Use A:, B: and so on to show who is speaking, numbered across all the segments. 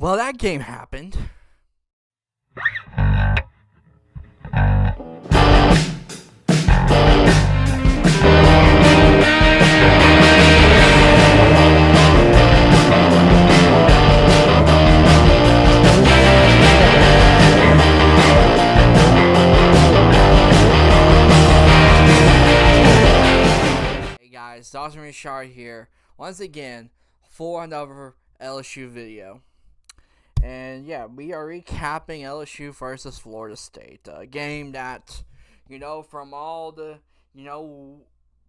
A: Well, that game happened. Hey guys, Dawson Richard here, once again, for another LSU video. And yeah, we are recapping LSU versus Florida State. A game that, from all the,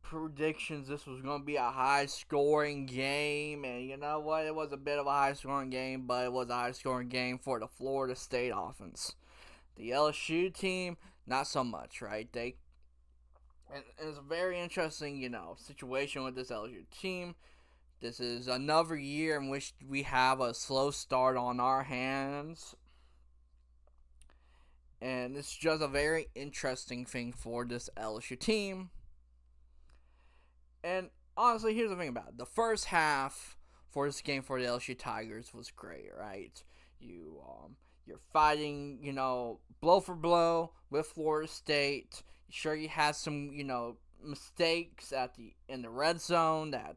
A: predictions, this was going to be a high-scoring game. And you know what? It was a bit of a high-scoring game, but it was a high-scoring game for the Florida State offense. The LSU team, not so much, right? It's a very interesting, situation with this LSU team. This is another year in which we have a slow start on our hands. And it's just a very interesting thing for this LSU team. And honestly, here's the thing about it. The first half for this game for the LSU Tigers was great, right? You're fighting, blow for blow with Florida State. Sure, you had some, mistakes in the red zone that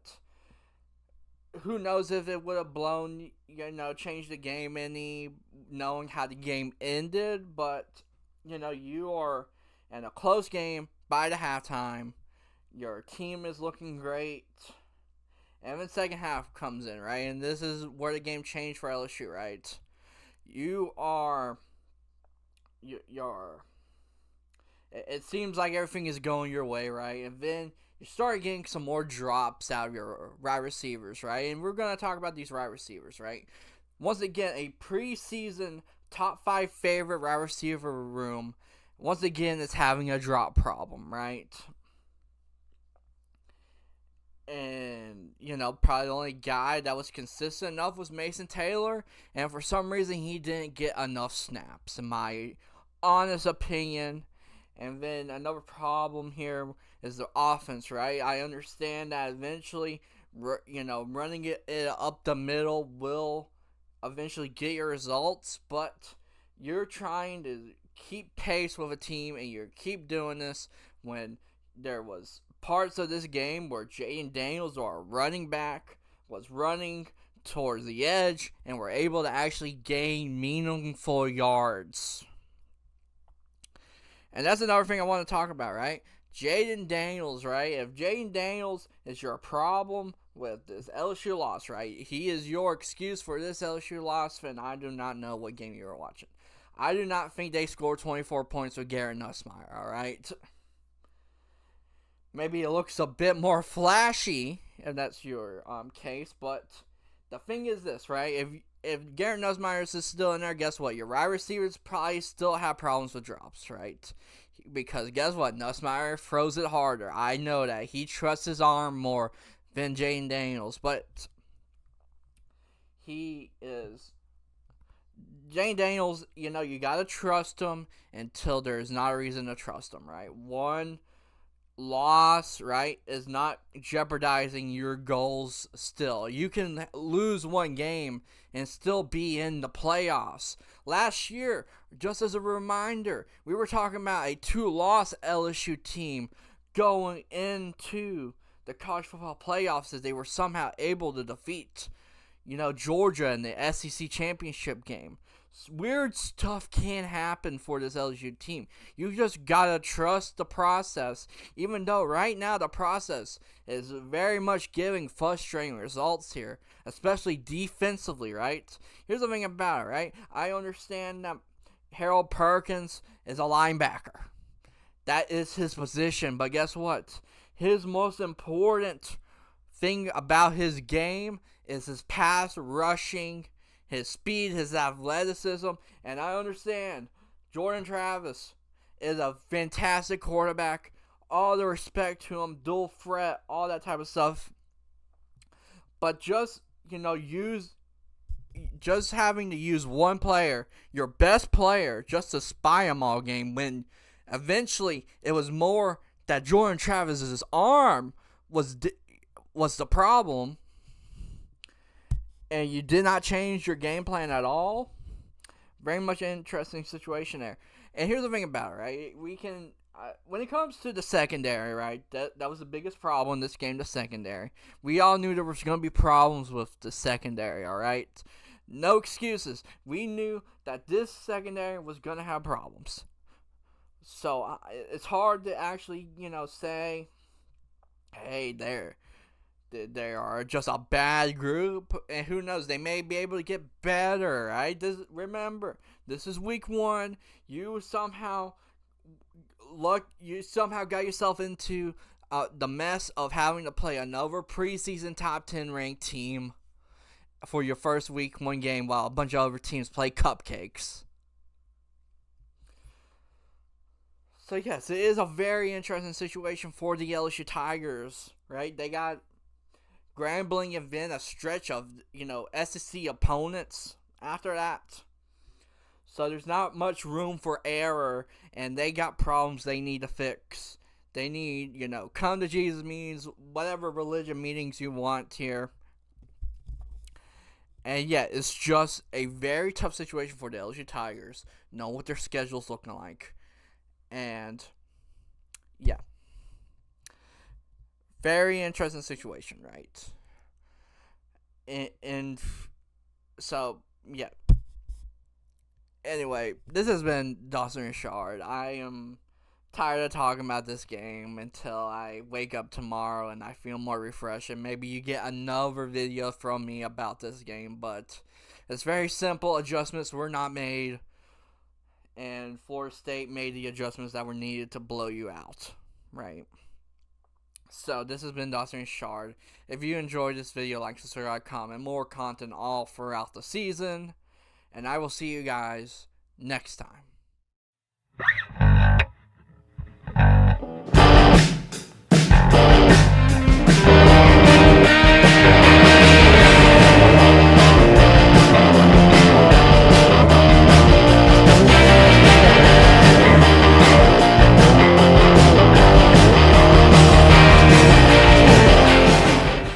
A: who knows if it would have blown, changed the game any, knowing how the game ended. But, you are in a close game by the halftime. Your team is looking great. And the second half comes in, right? And this is where the game changed for LSU, right? It seems like everything is going your way, right? And then you start getting some more drops out of your wide receivers, right? And we're going to talk about these wide receivers, right? Once again, a preseason top 5 favorite wide receiver room, once again, is having a drop problem, right? And, probably the only guy that was consistent enough was Mason Taylor. And for some reason, he didn't get enough snaps, in my honest opinion. And then another problem here is the offense, right? I understand that eventually, running it up the middle will eventually get your results. But you're trying to keep pace with a team, and you keep doing this when there was parts of this game where Jaden Daniels, our running back, was running towards the edge and were able to actually gain meaningful yards. And that's another thing I want to talk about, right? Jaden Daniels, right? If Jaden Daniels is your problem with this LSU loss, right? He is your excuse for this LSU loss, then I do not know what game you were watching. I do not think they scored 24 points with Garrett Nussmeier, all right? Maybe it looks a bit more flashy, if that's your case, but the thing is this, right? If Garrett Nussmeier is still in there, guess what? Your wide receivers probably still have problems with drops, right? Because guess what? Nussmeier throws it harder. I know that. He trusts his arm more than Jaden Daniels, but Jaden Daniels, you got to trust him until there's not a reason to trust him, right? One loss, right, is not jeopardizing your goals still. You can lose one game and still be in the playoffs. Last year, just as a reminder, we were talking about a 2-loss LSU team going into the college football playoffs as they were somehow able to defeat, Georgia in the SEC championship game. Weird stuff can happen for this LSU team. You just gotta trust the process, even though right now the process is very much giving frustrating results here, especially defensively, right? Here's the thing about it, right? I understand that Harold Perkins is a linebacker. That is his position, but guess what? His most important thing about his game is his pass rushing, his speed, his athleticism, and I understand Jordan Travis is a fantastic quarterback. All the respect to him, dual threat, all that type of stuff. But just having to use one player, your best player, just to spy him all game, when eventually it was more that Jordan Travis's arm was the problem. and you did not change your game plan at all. Very much an interesting situation there. And here's the thing about it, right? We can, when it comes to the secondary, right? That was the biggest problem in this game, the secondary. We all knew there was going to be problems with the secondary, all right? No excuses. We knew that this secondary was going to have problems. So it's hard to actually, say, hey, they are just a bad group, and who knows, they may be able to get better, right? Remember, this is week 1. You somehow got yourself into the mess of having to play another preseason top 10 ranked team for your first week 1 game while a bunch of other teams play cupcakes. So yes, it is a very interesting situation for the LSU Tigers, right? They got Grambling and then a stretch of, SEC opponents after that. So there's not much room for error, and they got problems they need to fix. They need, come to Jesus meetings, whatever religion meetings you want here. And yeah, it's just a very tough situation for the LSU Tigers. Know what their schedule's looking like. And yeah. Very interesting situation, right? And so, yeah. Anyway, this has been Dawson Richard. I am tired of talking about this game until I wake up tomorrow and I feel more refreshed. And maybe you get another video from me about this game. But it's very simple. Adjustments were not made. And Florida State made the adjustments that were needed to blow you out. Right? So, this has been Dawson Richard. If you enjoyed this video, like, subscribe, comment, more content all throughout the season. And I will see you guys next time.